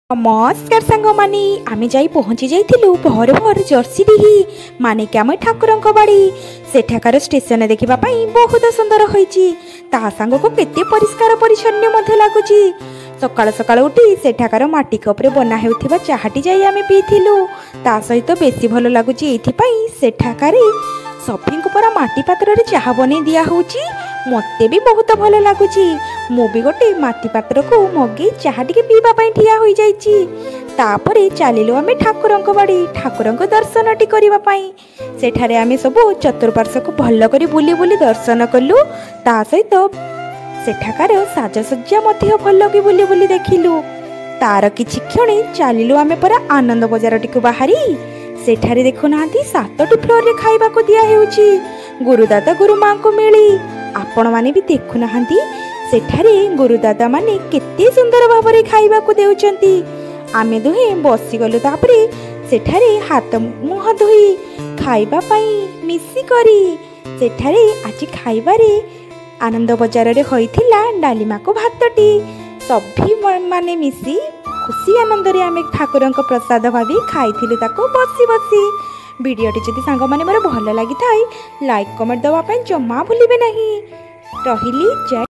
नमस्कार सांग मानी आमे जाई पहुंची जाइथिलु भोर भोर जर्सीडीही मानिक्याम ठाकुरंक बाड़ी सेठाकार स्टेशन देखिबा पई बहुत सुंदर होईची ता सांग को केते परिष्कार परिच्छन्न मध्य लागुची। सकाळ सकाळ उठी सेठाकार माटी कपरे बना हेउथिबा चाहाटी जाई आमे पीथिलु ता सहित बेसी भलो लागुची एथि पई सेठाकारी सफी को परा माटी पात्र रे चाहा बने दिया होची मते भी बहुत भल लगुची। मु भी गोटे माटी पात्र को मगे चाहा टिके पीबा पई ठिया होई जाईची। तापरे चलिलु आमे ठाकुरंक बाड़ी ठाकुरंक दर्शन टी करिबा पई सेठारे आमे सब चतुर्पार्श्व को भल करी बुली बुली दर्शन कलु ता सहित सेठाकार साजसज्जा मध्य भल की बुली बुली देखिलु। तार किछि क्षणे चलिलु आमे परा आनंद बजार टिकु बाहरी सेठारे देखु नांती 7टी फ्लोर रे खाइबा को दिया हेउची गुरुदादा गुरुमा को मिली। आपण माने भी देखु नांती सेठारे गुरुदादा माने केते सुंदर भाबरे खाइबा को देउचंती। आमे दुहे बसी गलु तापरे सेठारे हाथ मुह धोई खाइबा पई मिसी करी सेठारे आज खाइबारे आनंद बजार रे होइथिला डालीमा को भातटी सभी माने मिसी खुशी आनंद रे आमे ठाकुरंक प्रसाद भाभी खाइथिलु ताको बसी बसी। वीडियोटी जदि सांग माने मोर भल लागि थाई लाइक कमेंट दवा पई जम्मा भूलिबे नहीं। रहिली जय।